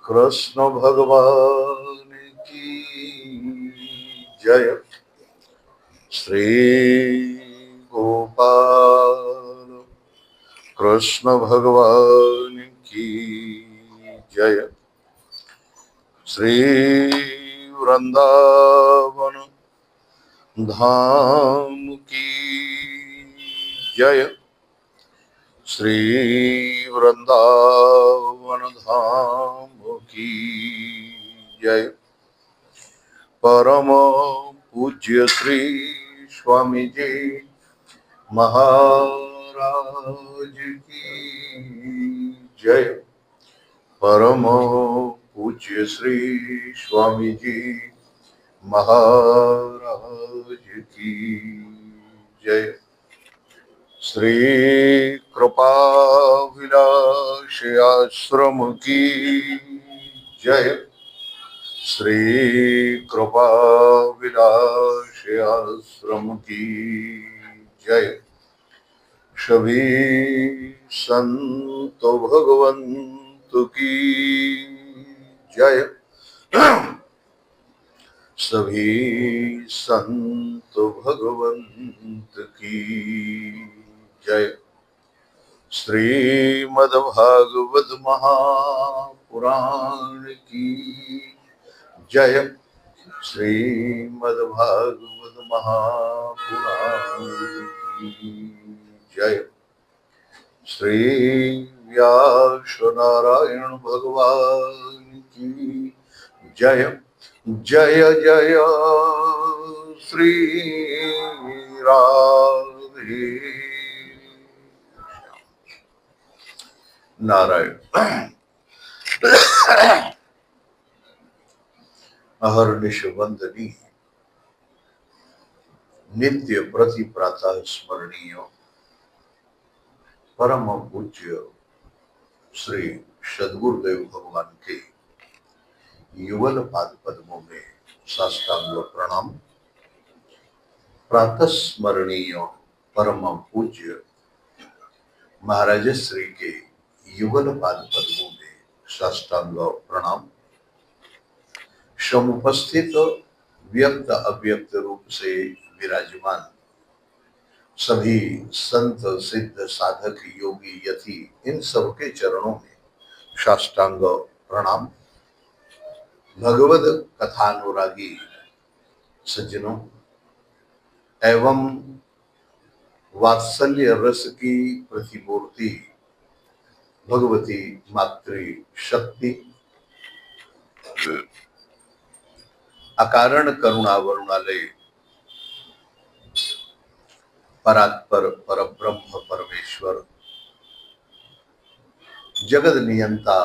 कृष्ण भगवान की जय। श्री गोपाल कृष्ण भगवान की जय। श्री वृंदावन धाम की जय। श्री वृंदावन धाम की जय। परम पूज्य श्री स्वामी जी महाराज की जय। परम पूज्य श्री स्वामी जी महाराज की जय। श्री कृपा विलास आश्रम की जय। श्री कृपा विलास आश्रम की जय। सभी संत भगवंत की जय। सभी संत भगवंत की जय। श्रीमद्भागवत महापुराण की जय। श्रीमद्भागवत महापुराण की जय। श्री व्यास नारायण भगवान की जय। जय जय श्री राधे नारायण। अहर्निश वंदनीय नित्य प्रति प्रातः स्मरणीय परम पूज्य श्री सद्गुरुदेव भगवान के युगल पाद पद्मों में साष्टांग प्रणाम। प्रातः स्मरणीय परम पूज्य महाराज श्री के युगल पाद पद्मों में साष्टांग प्रणाम। समुपस्थित व्यक्त अव्यक्त रूप से विराजमान सभी संत सिद्ध साधक योगी यति इन सबके चरणों में साष्टांग प्रणाम। भगवद कथानुरागी सज्जनों एवं वात्सल्य रस की प्रतिमूर्ति भगवती मातृ शक्ति अकारण करुणा वरुणालय परात्पर परब्रह्म परमेश्वर जगद नियंता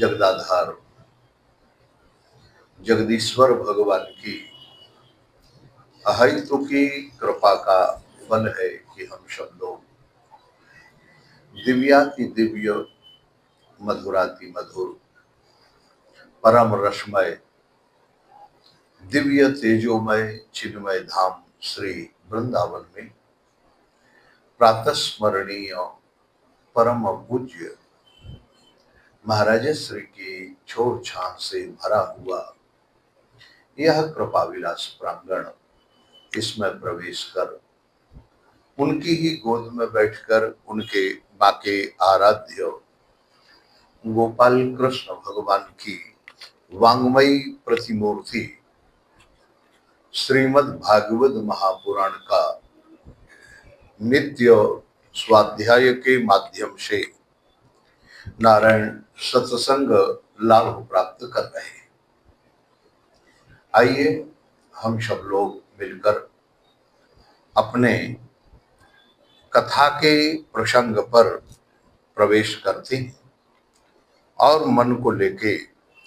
जगदाधार जगदीश्वर भगवान की अहेतु की कृपा का फल है कि हम सब लोग दिव्याति दिव्य मधुराति मधुर परम रसमय दिव्य तेजोमय चिन्मय धाम श्री वृंदावन में प्रातः स्मरणीय परम पूज्य महाराज श्री की छोड़ छान से भरा हुआ यह कृपा विलास प्रांगण, इसमें प्रवेश कर उनकी ही गोद में बैठकर उनके बाके आराध्य गोपाल कृष्ण भगवान की वांग्मयी प्रतिमूर्ति श्रीमद् भागवत महापुराण का नित्य स्वाध्याय के माध्यम से नारायण सत्संग लाभ प्राप्त कर रहे हैं। आइए हम सब लोग मिलकर अपने कथा के प्रसंग पर प्रवेश करते हैं और मन को लेके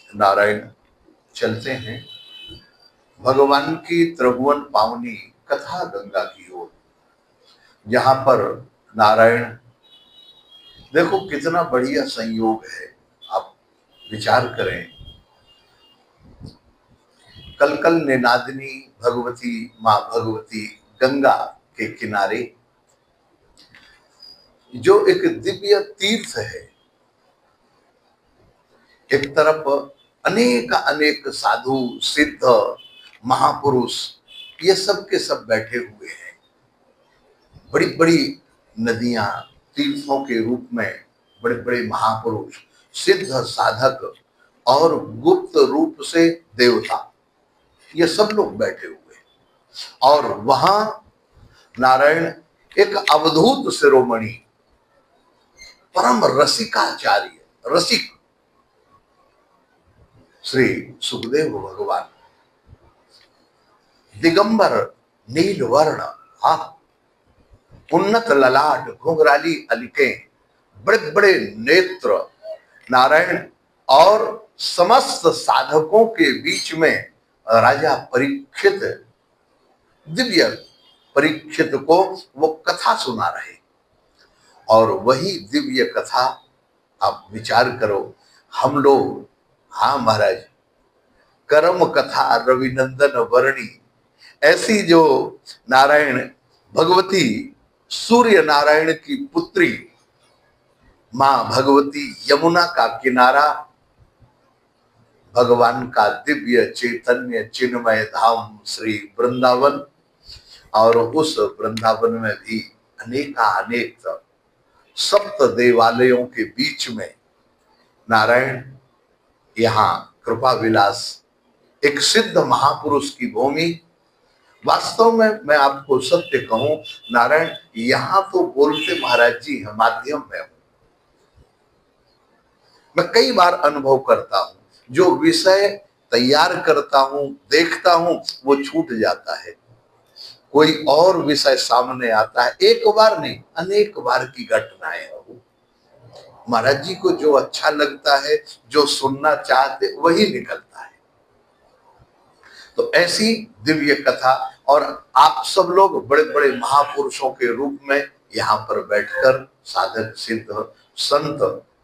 नारायण चलते हैं भगवान की त्रिभुवन पावनी कथा गंगा की ओर, जहां पर नारायण देखो कितना बढ़िया संयोग है। आप विचार करें, कल कल निनादिनी भगवती माँ भगवती गंगा के किनारे जो एक दिव्य तीर्थ है, एक तरफ अनेक अनेक साधु सिद्ध महापुरुष ये सब के सब बैठे हुए हैं। बड़ी बड़ी नदियां तीर्थों के रूप में बड़े बड़े महापुरुष सिद्ध साधक और गुप्त रूप से देवता ये सब लोग बैठे हुए हैं। और वहां नारायण एक अवधूत शिरोमणि परम रसिकाचार्य रसिक श्री सुखदेव भगवान दिगंबर नील वर्ण उन्नत ललाट घुंघराली अलिकें बड़े बड़े नेत्र नारायण और समस्त साधकों के बीच में राजा परीक्षित दिव्य परीक्षित को वो कथा सुना रहे। और वही दिव्य कथा आप विचार करो हम लोग, हाँ महाराज, कर्म कथा रविनंदन वर्णी ऐसी जो नारायण भगवती सूर्य नारायण की पुत्री मां भगवती यमुना का किनारा भगवान का दिव्य चैतन्य चिन्मय धाम श्री वृंदावन, और उस वृंदावन में भी अनेक सप्त देवालयों के बीच में नारायण यहाँ कृपा विलास एक सिद्ध महापुरुष की भूमि। वास्तव में मैं आपको सत्य कहूं नारायण, यहां तो बोलते महाराज जी हैं माध्यम में हूं। मैं कई बार अनुभव करता हूं, जो विषय तैयार करता हूं देखता हूं वो छूट जाता है, कोई और विषय सामने आता है। एक बार नहीं अनेक बार की घटनाएं है। महाराज जी को जो अच्छा लगता है जो सुनना चाहते वही निकलता है। तो ऐसी दिव्य कथा, और आप सब लोग बड़े बड़े महापुरुषों के रूप में यहाँ पर बैठकर साधक सिद्ध संत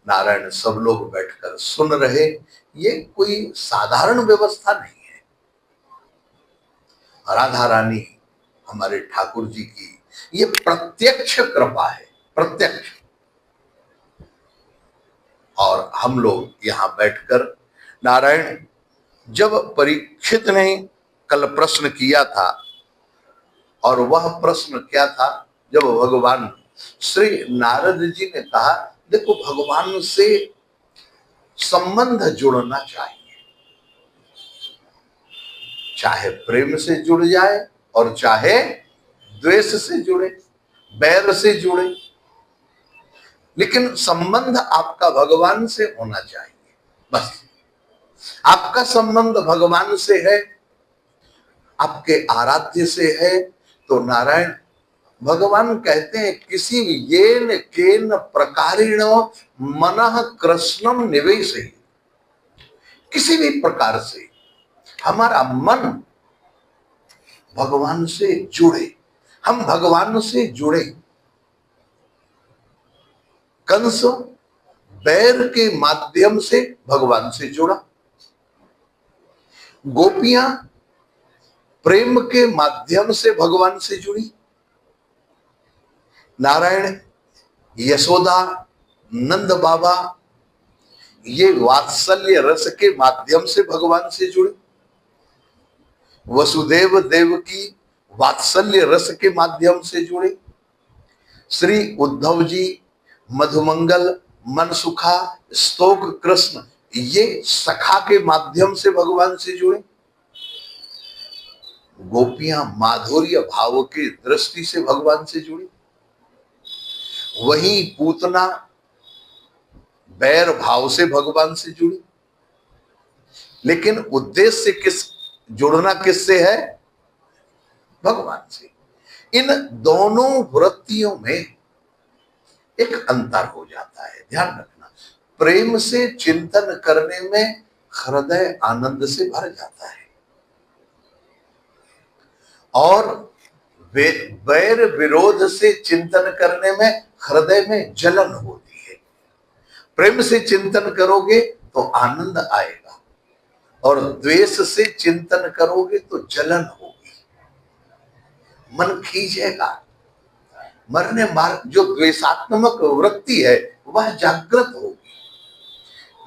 नारायण सब लोग बैठकर सुन रहे, ये कोई साधारण व्यवस्था नहीं है। राधा रानी हमारे ठाकुर जी की ये प्रत्यक्ष कृपा है, प्रत्यक्ष। और हम लोग यहाँ बैठकर नारायण, जब परीक्षित ने कल प्रश्न किया था, और वह प्रश्न क्या था, जब भगवान श्री नारद जी ने कहा देखो भगवान से संबंध जुड़ना चाहिए, चाहे प्रेम से जुड़ जाए और चाहे द्वेष से जुड़े, बैर से जुड़े, लेकिन संबंध आपका भगवान से होना चाहिए। बस आपका संबंध भगवान से है, आपके आराध्य से है, तो नारायण भगवान कहते हैं किसी येन केन प्रकारेण मनः कृष्णम निवेशय, किसी भी प्रकार से हमारा मन भगवान से जुड़े, हम भगवान से जुड़े। कंस बैर के माध्यम से भगवान से जुड़ा, गोपियां प्रेम के माध्यम से भगवान से जुड़ी, नारायण यशोदा नंद बाबा ये वात्सल्य रस के माध्यम से भगवान से जुड़े, वसुदेव देव की वात्सल्य रस के माध्यम से जुड़े, श्री उद्धव जी मधुमंगल मनसुखा स्तोक कृष्ण ये सखा के माध्यम से भगवान से जुड़े, गोपियां माधुर्य भाव की दृष्टि से भगवान से जुड़ी, वहीं पूतना बैर भाव से भगवान से जुड़ी। लेकिन उद्देश्य किस जुड़ना किससे है? भगवान से। इन दोनों वृत्तियों में एक अंतर हो जाता है, ध्यान रखना। प्रेम से चिंतन करने में हृदय आनंद से भर जाता है, और वैर विरोध से चिंतन करने में हृदय में जलन होती है। प्रेम से चिंतन करोगे तो आनंद आएगा, और द्वेष से चिंतन करोगे तो जलन होगी, मन खींचेगा, मरने मार जो द्वेषात्मक वृत्ति है वह जागृत होगी।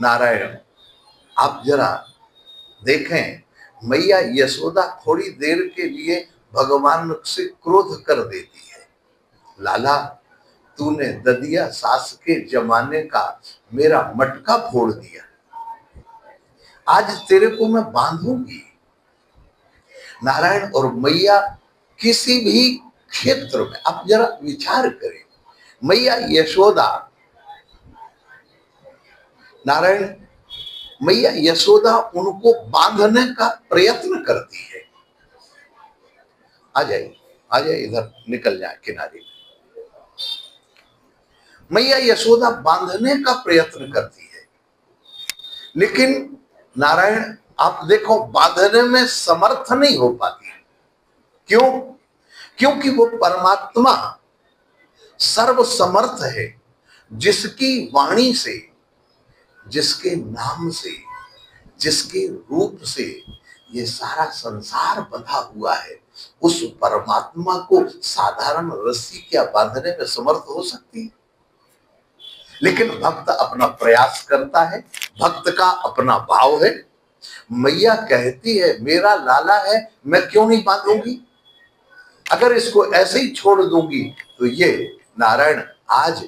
नारायण आप जरा देखें, मैया यशोदा थोड़ी देर के लिए भगवान से क्रोध कर देती है। लाला, तूने ददिया सास के जमाने का मेरा मटका फोड़ दिया, आज तेरे को मैं बांधूंगी। नारायण और मैया किसी भी क्षेत्र में आप जरा विचार करें, मैया यशोदा, नारायण, मैया यशोदा उनको बांधने का प्रयत्न करती है। आ जाइए, आ जाइए, इधर निकल जाए किनारे। मैया यशोदा बांधने का प्रयत्न करती है, लेकिन नारायण आप देखो बांधने में समर्थ नहीं हो पाती। क्यों? क्योंकि वो परमात्मा सर्वसमर्थ है, जिसकी वाणी से, जिसके नाम से, जिसके रूप से ये सारा संसार बंधा हुआ है, उस परमात्मा को साधारण रस्सी क्या बांधने में समर्थ हो सकती है? लेकिन भक्त अपना प्रयास करता है, भक्त का अपना भाव है। मैया कहती है मेरा लाला है, मैं क्यों नहीं बांधूंगी? अगर इसको ऐसे ही छोड़ दूंगी तो ये नारायण आज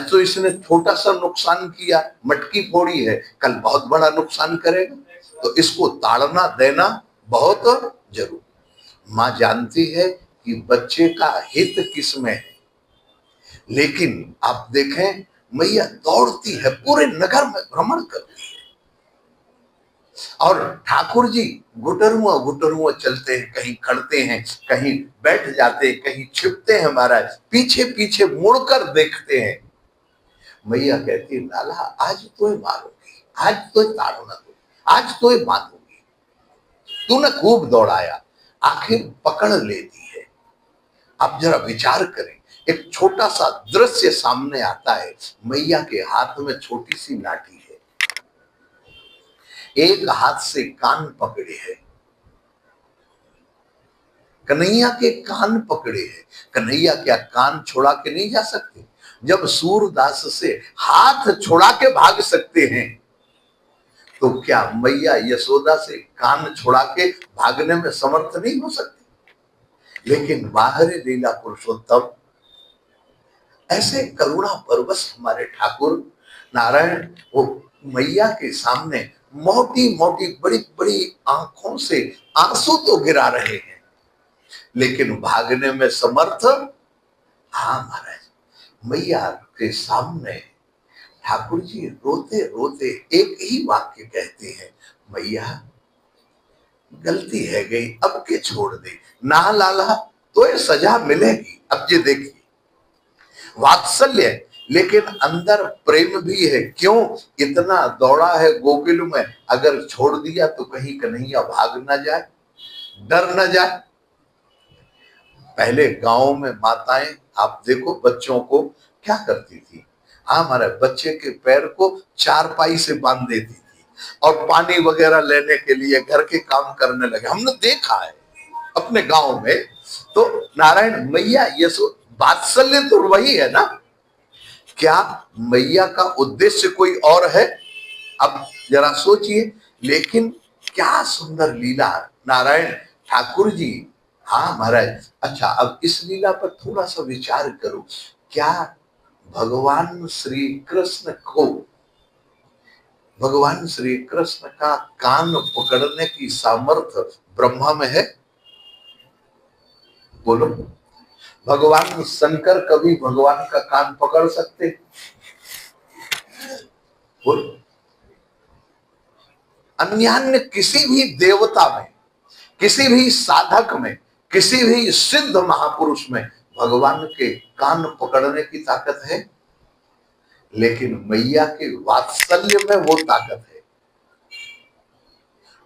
तो इसने छोटा सा नुकसान किया, मटकी फोड़ी है, कल बहुत बड़ा नुकसान करेगा, तो इसको ताड़ना देना बहुत जरूर। मां जानती है कि बच्चे का हित किसमें है, लेकिन आप देखें मैया दौड़ती है, पूरे नगर में भ्रमण करती है, और ठाकुर जी गुटरुआ चलते हैं, कहीं खड़ते हैं, कहीं बैठ जाते हैं, कहीं छिपते हैं, महाराज पीछे पीछे मुड़कर देखते हैं। मैया कहती है लाला आज तो मारूंगी, आज तो ताड़ना दूंगी, आज तो बांधूंगी, तूने खूब दौड़ाया, आखिर पकड़ लेती है। आप जरा विचार करें, एक छोटा सा दृश्य सामने आता है, मैया के हाथ में छोटी सी लाठी है, एक हाथ से कान पकड़े है, कन्हैया के कान पकड़े हैं। कन्हैया क्या कान छोड़ा के नहीं जा सकते? जब सूरदास से हाथ छोड़ा के भाग सकते हैं, तो क्या मैया यशोदा से कान छोड़ा के भागने में समर्थ नहीं हो सकती? लेकिन बाहरी लीला पुरुषोत्तम ऐसे करुणा परवश हमारे ठाकुर नारायण, वो मैया के सामने मोटी मोटी बड़ी बड़ी आंखों से आंसू तो गिरा रहे हैं, लेकिन भागने में समर्थ। हाँ महाराज, मैया के सामने ठाकुर जी रोते रोते एक ही वाक्य कहते हैं, मैया गलती है गई, अब के छोड़ दे, ना लाला तो ये सजा मिलेगी। अब ये देखिए वात्सल्य, लेकिन अंदर प्रेम भी है। क्यों? इतना दौड़ा है गोकुल में, अगर छोड़ दिया तो कहीं कन्हैया भाग ना जाए, डर न जाए। पहले गांव में माताएं आप देखो बच्चों को क्या करती थी, हाँ हमारे बच्चे के पैर को चारपाई से बांध देती थी, और पानी वगैरह लेने के लिए घर के काम करने लगे, हमने देखा है अपने गांव में। तो नारायण मैया यशो वात्सल्य तो वही है ना, क्या मैया का उद्देश्य कोई और है? अब जरा सोचिए, लेकिन क्या सुंदर लीला नारायण ठाकुर जी। हाँ महाराज, अच्छा अब इस लीला पर थोड़ा सा विचार करो, क्या भगवान श्री कृष्ण को, भगवान श्री कृष्ण का कान पकड़ने की सामर्थ्य ब्रह्मा में है? बोलो, भगवान शंकर कभी भगवान का कान पकड़ सकते? बोलो, अन्य किसी भी देवता में, किसी भी साधक में, किसी भी सिद्ध महापुरुष में भगवान के कान पकड़ने की ताकत है? लेकिन मैया के वात्सल्य में वो ताकत है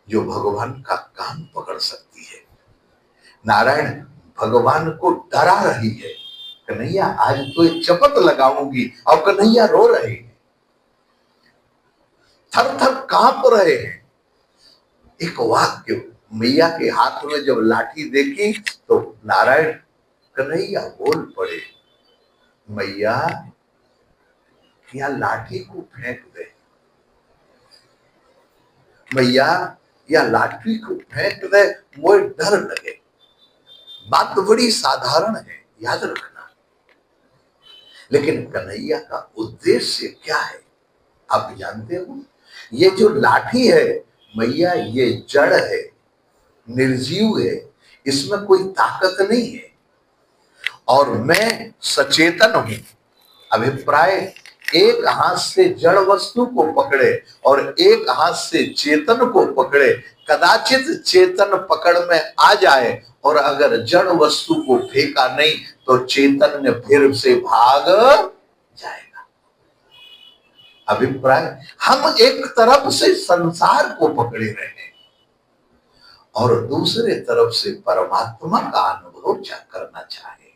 जो भगवान का कान पकड़ सकती है। नारायण भगवान को डरा रही है, कन्हैया आज तो एक चपत लगाऊंगी, और कन्हैया रो रहे हैं, थर थर कांप रहे हैं। एक वाक्य, मैया के हाथ में जब लाठी देखी तो नारायण कन्हैया बोल पड़े, मैया या लाठी को फेंक दे, मैया या लाठी को फेंक दे मोए डर लगे। बात तो बड़ी साधारण है, याद रखना। लेकिन कन्हैया का उद्देश्य क्या है आप जानते हो? ये जो लाठी है मैया, ये जड़ है, निर्जीव है, इसमें कोई ताकत नहीं है। और मैं सचेतन हूं। अभिप्राय, एक हाथ से जड़ वस्तु को पकड़े और एक हाथ से चेतन को पकड़े, कदाचित चेतन पकड़ में आ जाए और अगर जड़ वस्तु को फेंका नहीं तो चेतन ने फिर से भाग जाएगा। अभिप्राय, हम एक तरफ से संसार को पकड़े रहे और दूसरे तरफ से परमात्मा का अनुभव करना चाहे।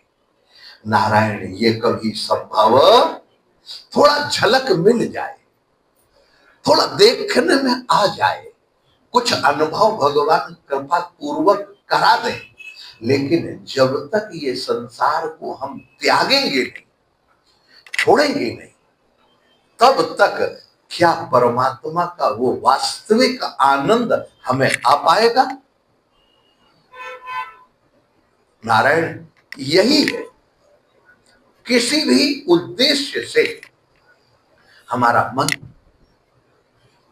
नारायण, ये कभी संभव, थोड़ा झलक मिल जाए, थोड़ा देखने में आ जाए, कुछ अनुभव भगवान कृपा पूर्वक करा दें, लेकिन जब तक ये संसार को हम त्यागेंगे नहीं, छोड़ेंगे नहीं, तब तक क्या परमात्मा का वो वास्तविक आनंद हमें आ पाएगा? नारायण, यही है। किसी भी उद्देश्य से हमारा मन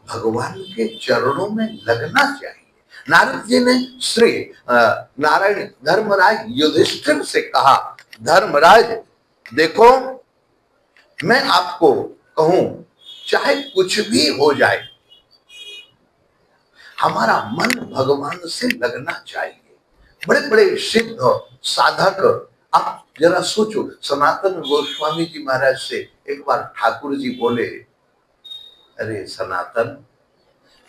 भगवान के चरणों में लगना चाहिए। नारद जी ने श्री नारायण धर्मराज युधिष्ठिर से कहा, धर्मराज देखो, मैं आपको कहूं, चाहे कुछ भी हो जाए, हमारा मन भगवान से लगना चाहिए। बड़े बड़े सिद्ध साधक, आप जरा सोचो, सनातन गोस्वामी जी महाराज से एक बार ठाकुर जी बोले, अरे सनातन,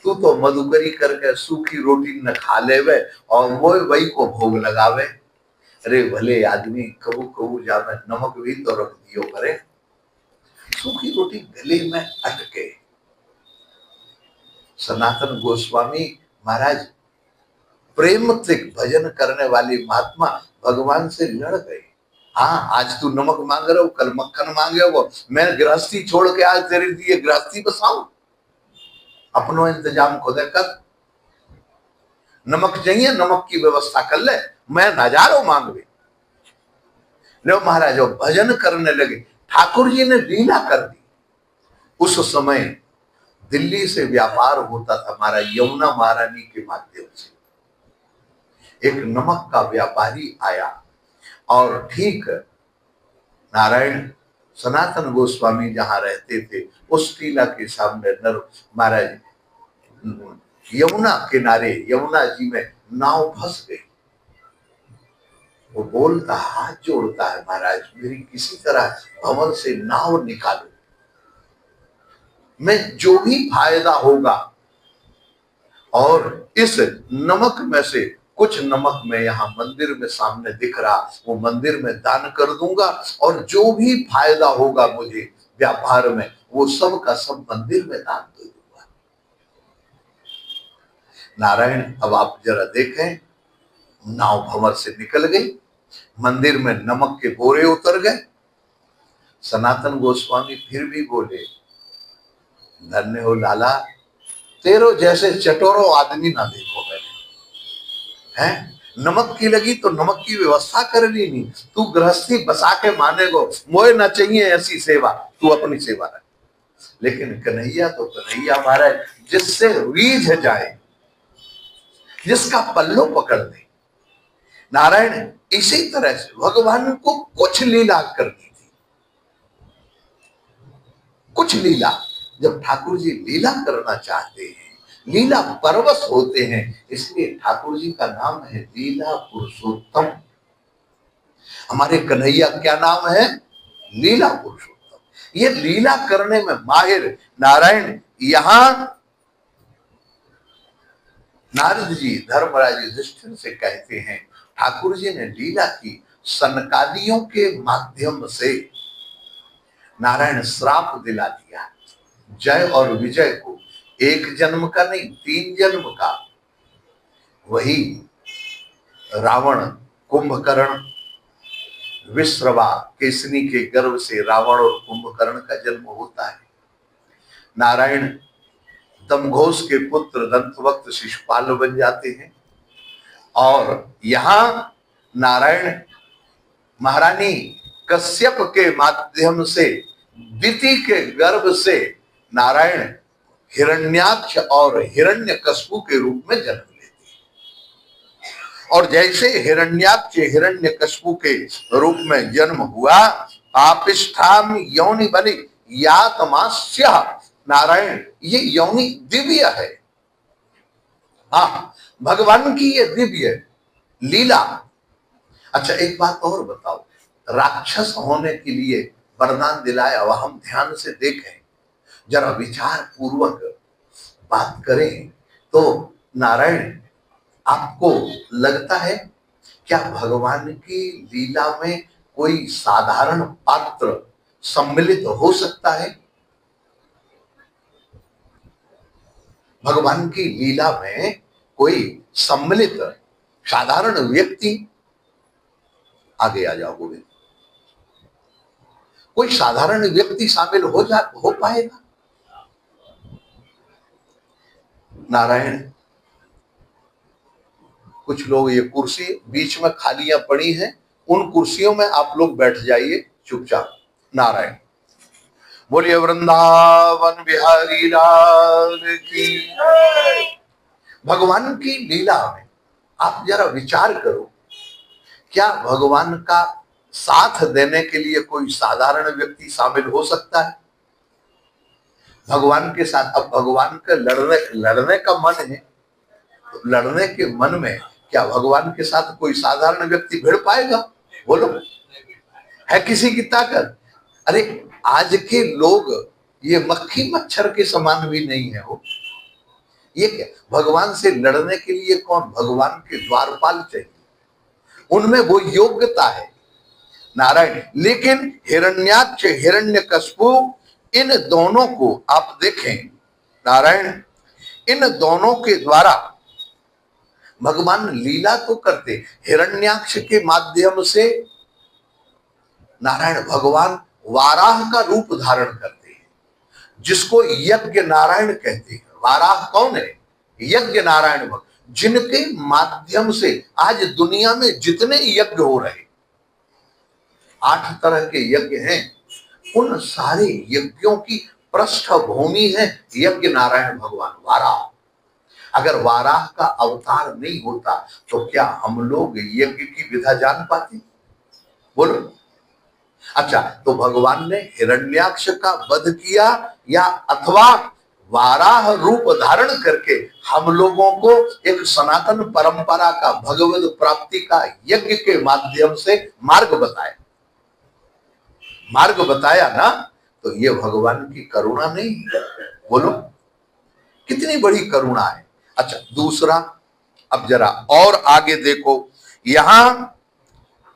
तू तो मधुकरी करके सूखी रोटी न खा लेवे और वो वही को भोग लगावे। अरे भले आदमी कबू कबू जावे नमक भी तो रख दियो करे, सूखी रोटी गले में अटके। सनातन गोस्वामी महाराज प्रेम से भजन करने वाली महात्मा भगवान से लड़ गए। हाँ, आज तू नमक मांग रहे हो, कल मक्खन मांगे हो, मैं गृहस्थी छोड़ के आज तेरे लिए गृहस्थी बसाऊं, अपनो इंतजाम खुद कर। नमक चाहिए, नमक की व्यवस्था कर ले, मैं नजारो मांग भी। लो महाराज भजन करने लगे, ठाकुर जी ने लीला कर दी। उस समय दिल्ली से व्यापार होता था हमारा यमुना महारानी के माध्यम से। एक नमक का व्यापारी आया और ठीक नारायण सनातन गोस्वामी जहां रहते थे उस टीला के सामने नर महाराज यमुना किनारे, यमुना जी में नाव फंस गई। वो बोलता, हाथ जोड़ता है, महाराज मेरी किसी तरह भंवर से नाव निकालो, मैं जो भी फायदा होगा, और इस नमक में से कुछ नमक में यहाँ मंदिर में सामने दिख रहा, वो मंदिर में दान कर दूंगा, और जो भी फायदा होगा मुझे व्यापार में, वो सब का सब मंदिर में दान दे दूंगा। नारायण, अब आप जरा देखें, नाव भंवर से निकल गई, मंदिर में नमक के बोरे उतर गए। सनातन गोस्वामी फिर भी बोले, धन्य हो लाला, तेरो जैसे चटोरो आदमी ना देखो मैंने। है नमक की लगी तो नमक की व्यवस्था कर ली नहीं, तू गृहस्थी बसा के मानेगो, मोए ना चाहिए ऐसी सेवा, तू अपनी सेवा रख। लेकिन कन्हैया तो कन्हैया महाराज, जिससे रीझ जाए, जिसका पल्लो पकड़ दे। नारायण, इसी तरह से भगवान को कुछ लीला करनी थी, कुछ लीला। जब ठाकुर जी लीला करना चाहते हैं, लीला परवश होते हैं, इसलिए ठाकुर जी का नाम है लीला पुरुषोत्तम। हमारे कन्हैया क्या नाम है? लीला पुरुषोत्तम। ये लीला करने में माहिर। नारायण, यहां नारद जी धर्मराज युधिष्ठिर से कहते हैं, ठाकुर जी ने लीला की, सनकादियों के माध्यम से नारायण श्राप दिला दिया, जय और विजय को, एक जन्म का नहीं 3 जन्म का। वही रावण, कुंभकर्ण, विश्रवा, केसनी के गर्भ से रावण और कुंभकर्ण का जन्म होता है। नारायण, दमघोष के पुत्र दंतवक्त शिशुपाल बन जाते हैं। और यहां नारायण महारानी कश्यप के माध्यम से दिति के गर्भ से नारायण हिरण्याक्ष और हिरण्यकश्यप के रूप में जन्म लेते हैं। और जैसे हिरण्याक्ष हिरण्यकश्यप के रूप में जन्म हुआ, पापिष्ठाम योनि बनी यातमास्य नारायण, ये योनि दिव्य है। हाँ, भगवान की ये दिव्य लीला। अच्छा, एक बात और बताओ, राक्षस होने के लिए वरदान दिलाया, वह हम ध्यान से देखें, जरा विचार पूर्वक बात करें तो नारायण, आपको लगता है क्या भगवान की लीला में कोई साधारण पात्र सम्मिलित हो सकता है? भगवान की लीला में कोई सम्मिलित साधारण व्यक्ति, आगे आ जाओ गोविंद, कोई साधारण व्यक्ति शामिल हो पाएगा? नारायण, कुछ लोग, ये कुर्सी बीच में खालियां पड़ी हैं, उन कुर्सियों में आप लोग बैठ जाइए चुपचाप। नारायण, बोलिए वृंदावन बिहारी लाल की। भगवान की लीला में आप जरा विचार करो, क्या भगवान का साथ देने के लिए कोई साधारण व्यक्ति शामिल हो सकता है? भगवान के साथ, अब भगवान का लड़ने का मन है, तो लड़ने के मन में क्या भगवान के साथ कोई साधारण व्यक्ति भिड़ पाएगा? बोलो, है किसी की ताकत? अरे आज के लोग ये मक्खी मच्छर के समान भी नहीं है हो। ये क्या, भगवान से लड़ने के लिए कौन? भगवान के द्वारपाल चाहिए, उनमें वो योग्यता है नारायण। लेकिन हिरण्याक्ष हिरण्यकश्यप, इन दोनों को आप देखें नारायण, इन दोनों के द्वारा भगवान लीला तो करते। हिरण्याक्ष के माध्यम से नारायण भगवान वाराह का रूप धारण करते हैं, जिसको यज्ञ नारायण कहते हैं। वाराह कौन है? यज्ञ नारायण भक्त, जिनके माध्यम से आज दुनिया में जितने यज्ञ हो रहे, 8 तरह के यज्ञ हैं, उन सारे यज्ञों की पृष्ठभूमि है यज्ञ नारायण भगवान वाराह। अगर वाराह का अवतार नहीं होता तो क्या हम लोग यज्ञ की विधा जान पाते? बोलो। अच्छा, तो भगवान ने हिरण्याक्ष का वध किया, या अथवा वाराह रूप धारण करके हम लोगों को एक सनातन परंपरा का, भगवत प्राप्ति का यज्ञ के माध्यम से मार्ग बताया। मार्ग बताया ना, तो ये भगवान की करुणा नहीं? बोलो, कितनी बड़ी करुणा है। अच्छा, दूसरा, अब जरा और आगे देखो, यहां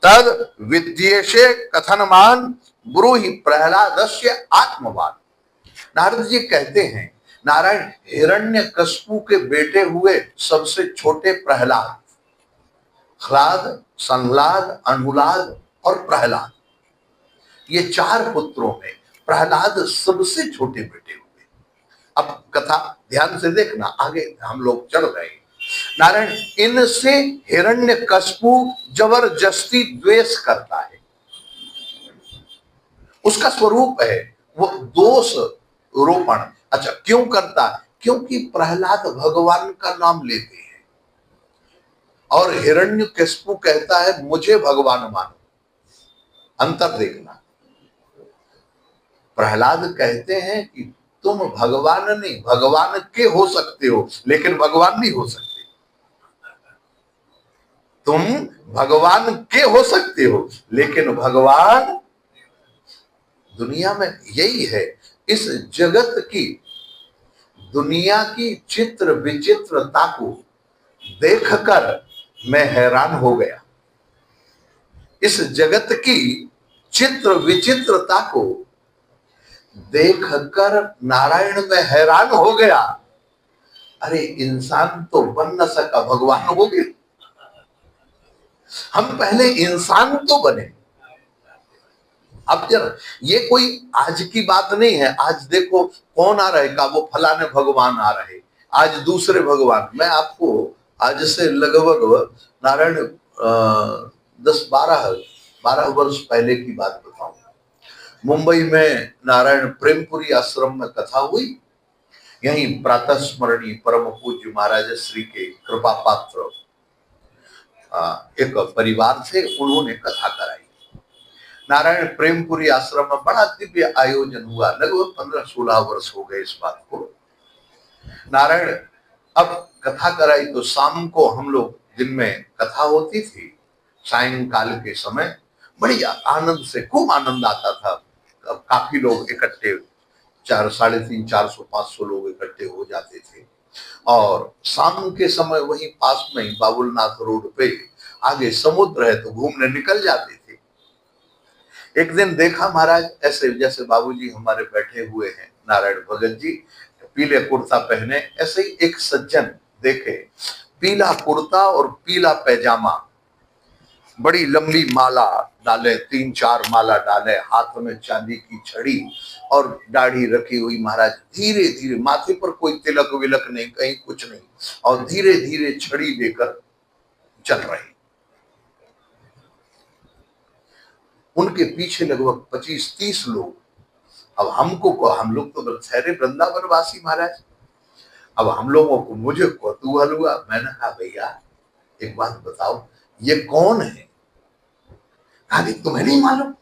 तद विद्येशे कथनमान ब्रूहि प्रहलादस्य आत्मवाद। नारद जी कहते हैं, नारायण हिरण्यकश्यप के बेटे हुए सबसे छोटे प्रहलाद, ह्लाद, संह्लाद, अनुलाद और प्रहलाद, ये 4 पुत्रों में प्रहलाद सबसे छोटे बेटे हुए। अब कथा ध्यान से देखना, आगे हम लोग चल रहे हैं। नारायण, इनसे हिरण्यकश्यप जबरदस्ती द्वेष करता है, उसका स्वरूप है वो दोष रोपण। अच्छा, क्यों करता है? क्योंकि प्रहलाद भगवान का नाम लेते हैं और हिरण्यकश्यप कहता है मुझे भगवान मानो। अंतर देखना, प्रहलाद कहते हैं कि तुम भगवान नहीं, भगवान के हो सकते हो लेकिन भगवान नहीं हो सकते। तुम भगवान के हो सकते हो लेकिन भगवान, दुनिया में यही है। इस जगत की, दुनिया की चित्र विचित्रता को देखकर मैं हैरान हो गया। इस जगत की चित्र विचित्रता को देखकर नारायण में हैरान हो गया। अरे इंसान तो बन न सका, भगवान हो गए। हम पहले इंसान तो बने, अब जरा ये कोई आज की बात नहीं है। आज देखो कौन आ रहे का, वो फलाने भगवान आ रहे, आज दूसरे भगवान। मैं आपको आज से लगभग नारायण 10-12 वर्ष पहले की बात बताऊं। मुंबई में नारायण प्रेमपुरी आश्रम में कथा हुई। यही प्रातः स्मरणीय परम पूज्य महाराज श्री के कृपा पात्र एक परिवार थे, उन्होंने कथा कराई। नारायण प्रेमपुरी आश्रम में बड़ा दिव्य आयोजन हुआ। लगभग 15-16 वर्ष हो गए इस बात को। नारायण अब कथा कराई तो शाम को हम लोग, दिन में कथा होती थी, सायंकाल के समय बढ़िया आनंद से खूब आनंद आता था। काफी लोग इकट्ठे, 350-400-500 लोग इकट्ठे हो जाते थे। और शाम के समय वहीं पास में ही बाबुलनाथ रोड पे आगे समुद्र है तो घूमने निकल जाते थे। एक दिन देखा महाराज ऐसे, जैसे बाबूजी हमारे बैठे हुए हैं नारायण भगत जी, पीले कुर्ता पहने, ऐसे ही एक सज्जन देखे, पीला कुर्ता और पीला पैजामा, बड़ी लंबी माला डाले, 3-4 माला डाले, हाथ में चांदी की छड़ी और दाढ़ी रखी हुई। महाराज धीरे धीरे, माथे पर कोई तिलक विलक नहीं, कहीं कुछ नहीं, और धीरे धीरे छड़ी लेकर चल रहे। उनके पीछे लगभग 25-30 लोग। अब हम लोग तो ठहरे वृंदावन वासी महाराज। अब हम लोगों को, मुझे कौतूहल हुआ। मैंने कहा भैया एक बात बताओ, ये कौन है? कहा तुम्हें नहीं मालूम?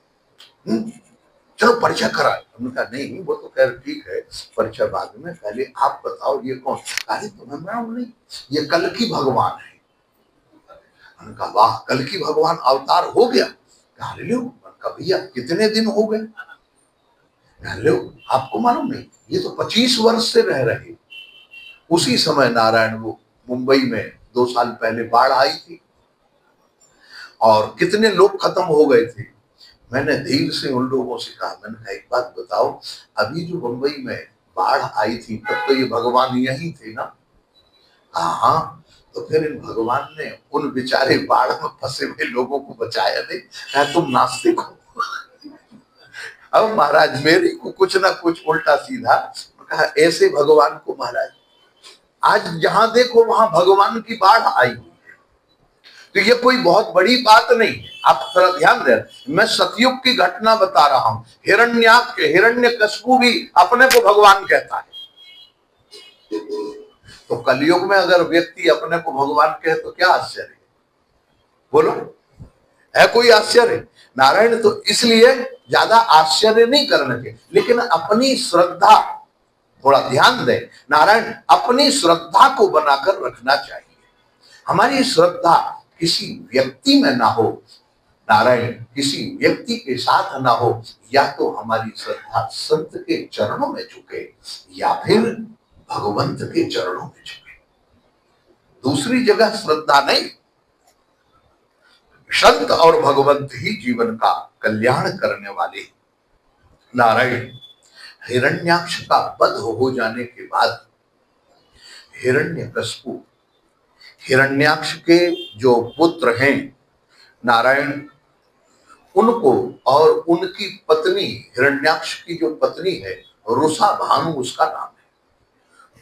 चलो परिचय करा। हमने कहा नहीं, वो तो खैर ठीक है, परिचय बाद में, पहले आप बताओ ये कौन? कहा तुम्हें मालूम नहीं, ये कल्कि भगवान है। हमने कहा वाह, कल्कि भगवान अवतार हो गया? कहा लो। भैया कितने दिन हो गए? लो, आपको मालूम नहीं, ये तो 25 वर्ष से रह रहे। उसी समय नारायण वो मुंबई में 2 साल पहले बाढ़ आई थी और कितने लोग खत्म हो गए थे। मैंने धीरे से उन लोगों से कहा, मैंने कहा एक बात बताओ, अभी जो मुंबई में बाढ़ आई थी तब तो ये भगवान यही थे ना? हाँ। तो फिर इन भगवान ने उन बेचारे बाढ़ में फंसे हुए लोगों को बचाया नहीं? कहा तुम नास्तिक हो। अब महाराज मेरे को कुछ ना कुछ उल्टा सीधा कहा, ऐसे भगवान को महाराज आज जहां देखो वहां भगवान की बाढ़ आई हुई है। तो ये कोई बहुत बड़ी बात नहीं है। आप थोड़ा ध्यान दें, मैं सतयुग की घटना बता रहा हूं। हिरण्यकशिपु भी अपने को भगवान कहता है। तो कलयुग में अगर व्यक्ति अपने को भगवान कहे तो क्या आश्चर्य? बोलो, है कोई आश्चर्य? नारायण तो इसलिए ज्यादा आश्चर्य नहीं करने के, लेकिन अपनी श्रद्धा, थोड़ा ध्यान दें, नारायण अपनी श्रद्धा को बनाकर रखना चाहिए। हमारी श्रद्धा किसी व्यक्ति में ना हो, नारायण किसी व्यक्ति के साथ ना हो, या तो हमारी श्रद्धा संत के चरणों में झुके या फिर भगवंत के चरणों में झुके, दूसरी जगह श्रद्धा नहीं। संत और भगवंत ही जीवन का कल्याण करने वाले। नारायण हिरण्याक्ष का वध हो जाने के बाद हिरण्यकशिपु, हिरण्याक्ष के जो पुत्र हैं नारायण, उनको और उनकी पत्नी, हिरण्याक्ष की जो पत्नी है रुषा भानु उसका नाम है,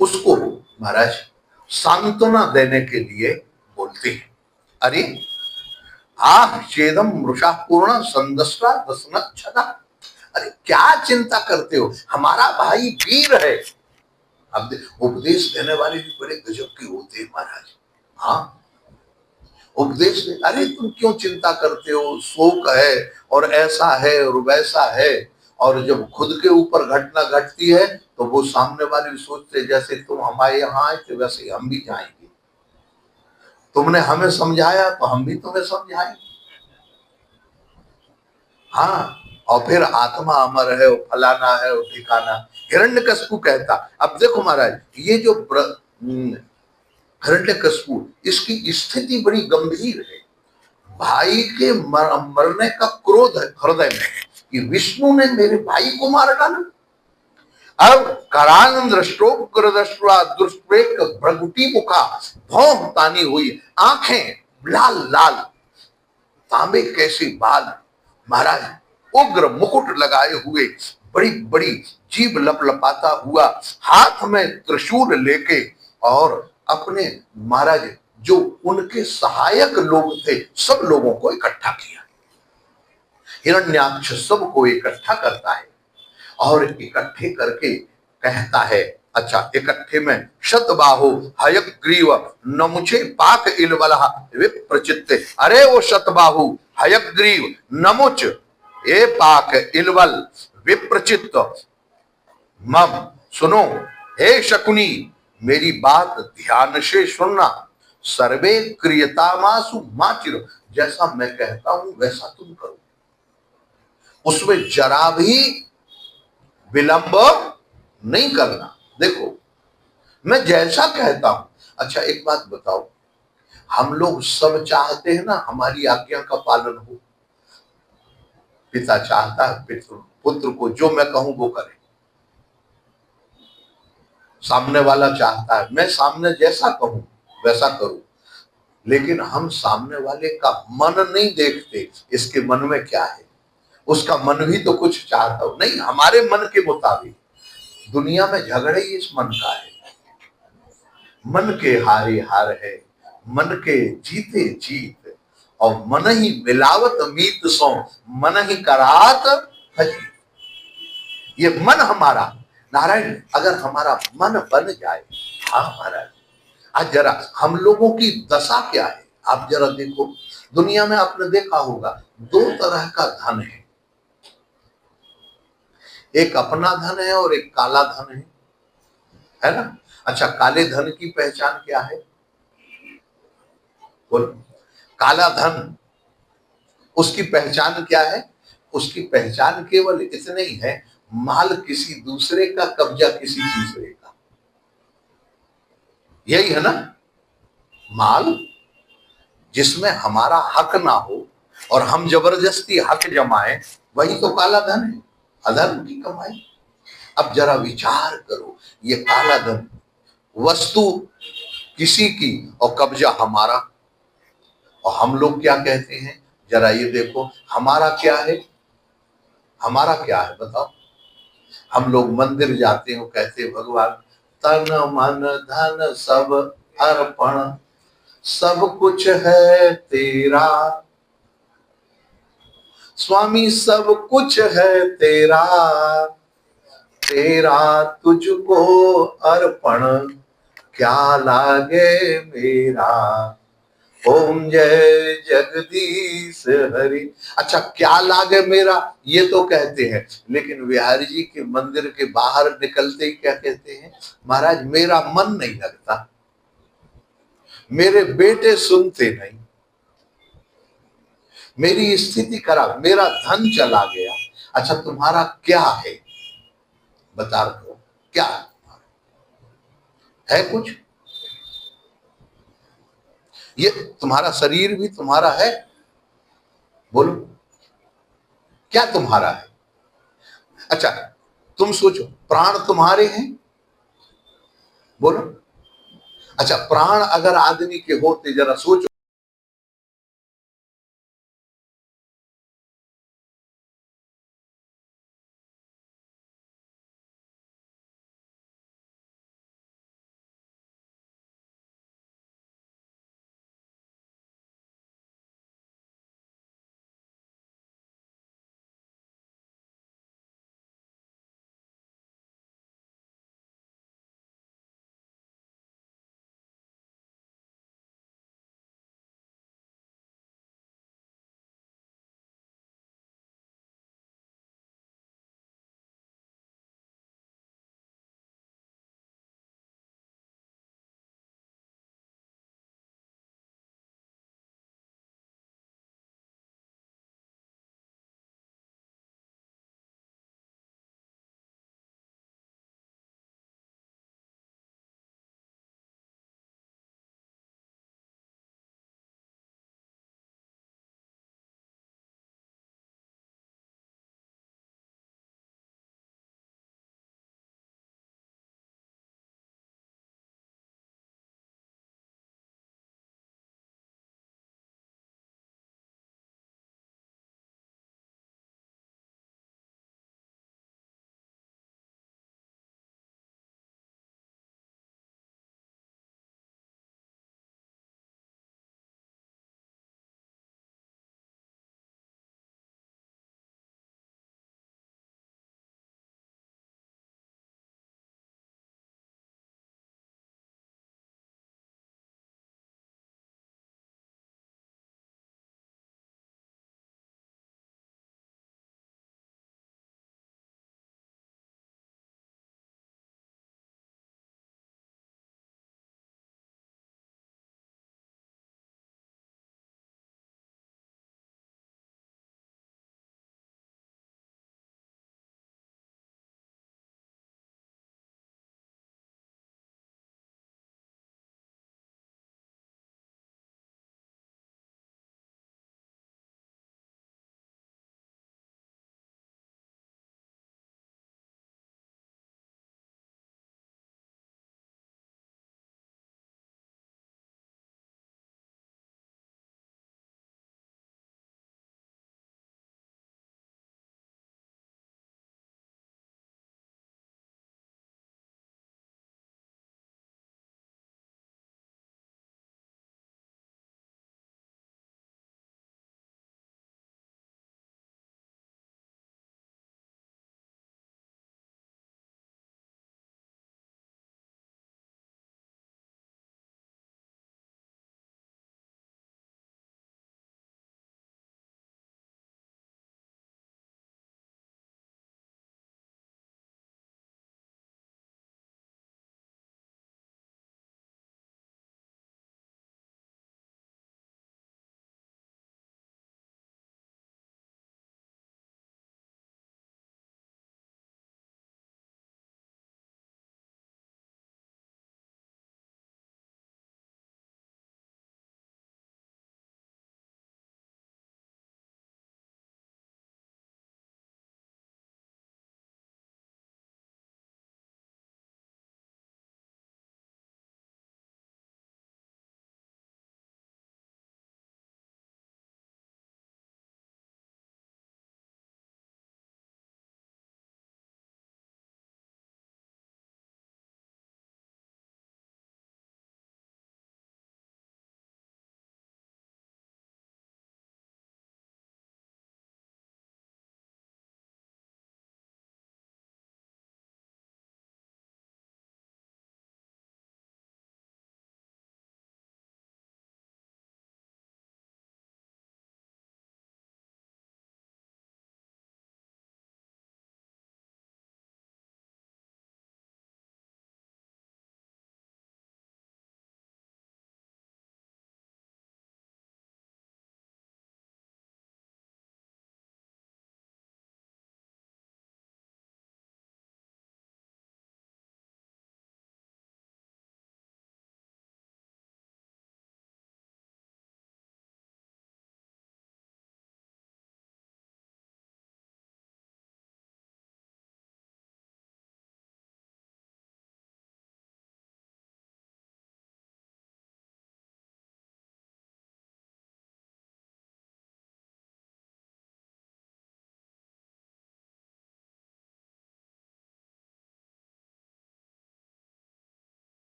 उसको महाराज सांत्वना देने के लिए बोलते हैं, अरे चेदम मृषा पूर्ण संदस्ता दसनच्छदा, अरे क्या चिंता करते हो, हमारा भाई वीर है। अब उपदेश देने वाले भी बड़े गजब के होते हैं महाराज। हाँ, उपदेश दे, अरे तुम क्यों चिंता करते हो, शोक है और ऐसा है और वैसा है, और जब खुद के ऊपर घटना घटती है तो वो सामने वाले सोचते जैसे तुम हमारे यहाँ आए थे वैसे हम भी जाएंगे, तुमने हमें समझाया तो हम भी तुम्हें समझाएंगे। हाँ, और फिर आत्मा अमर है, वो फलाना है, वो ठिकाना। हिरण्यकशिपु कहता, अब देखो महाराज ये जो हिरण्यकशिपु, इसकी स्थिति बड़ी गंभीर है। भाई के मरने का क्रोध है हृदय में कि विष्णु ने मेरे भाई को मार डाला। अब करान दृष्टोग्र दृष्टा दुष्प्रेक भ्रगुटी मुखा, भौं तानी हुई, आंखें लाल लाल, तांबे कैसी बाल। महाराज उग्र मुकुट लगाए हुए, बड़ी बड़ी जीभ लपलपाता हुआ, हाथ में त्रिशूल लेके, और अपने महाराज जो उनके सहायक लोग थे सब लोगों को इकट्ठा किया। हिरण्याक्ष सबको इकट्ठा करता है और इकट्ठे करके कहता है, अच्छा इकट्ठे में शतबाहु हयग्रीव नमुचे पाक इलवलहा विप्रचित्ते। अरे वो शतबाहु हयग्रीव नमुच ए पाक इलवल विप्रचित्त, मम सुनो, हे शकुनी मेरी बात ध्यान से सुनना। सर्वे क्रियतामासु माचिर, जैसा मैं कहता हूं वैसा तुम करो, उसमें जरा भी विलंब नहीं करना। देखो मैं जैसा कहता हूं। अच्छा एक बात बताओ, हम लोग सब चाहते हैं ना हमारी आज्ञा का पालन हो। पिता चाहता है पुत्र को जो मैं कहूं वो करे, सामने वाला चाहता है मैं सामने जैसा कहूं वैसा करूं, लेकिन हम सामने वाले का मन नहीं देखते, इसके मन में क्या है, उसका मन भी तो कुछ चाहता हो नहीं हमारे मन के मुताबिक। दुनिया में झगड़े ही इस मन का है। मन के हारे हार है, मन के जीते जीत, और मन ही मिलावत मीत सो, मन ही करात फजी। ये मन हमारा, नारायण अगर हमारा मन बन जाए। हाँ महाराज, आज जरा हम लोगों की दशा क्या है आप जरा देखो। दुनिया में आपने देखा होगा दो तरह का धन एक अपना धन है और एक काला धन है ना। अच्छा काले धन की पहचान क्या है बोलो। काला धन उसकी पहचान क्या है, उसकी पहचान केवल इतने ही है, माल किसी दूसरे का, कब्जा किसी तीसरे का, यही है ना। माल जिसमें हमारा हक ना हो और हम जबरदस्ती हक जमाए, वही तो काला धन है, अधर्म की कमाई। अब जरा विचार करो, ये काला धन वस्तु किसी की और कब्जा हमारा, और हम लोग क्या कहते हैं जरा ये देखो, हमारा क्या है, हमारा क्या है बताओ। हम लोग मंदिर जाते हो, कहते भगवान तन मन धन सब अर्पण, सब कुछ है तेरा स्वामी, सब कुछ है तेरा, तेरा तुझको अर्पण, क्या लागे मेरा, ओम जय जगदीश हरि। अच्छा क्या लागे मेरा ये तो कहते हैं, लेकिन बिहारी जी के मंदिर के बाहर निकलते ही क्या कहते हैं, महाराज मेरा मन नहीं लगता, मेरे बेटे सुनते नहीं, मेरी स्थिति खराब, मेरा धन चला गया। अच्छा तुम्हारा क्या है बता दो, क्या है कुछ, ये तुम्हारा शरीर भी तुम्हारा है, बोलो क्या तुम्हारा है। अच्छा तुम सोचो प्राण तुम्हारे हैं, बोलो। अच्छा प्राण अगर आदमी के होते जरा सोचो।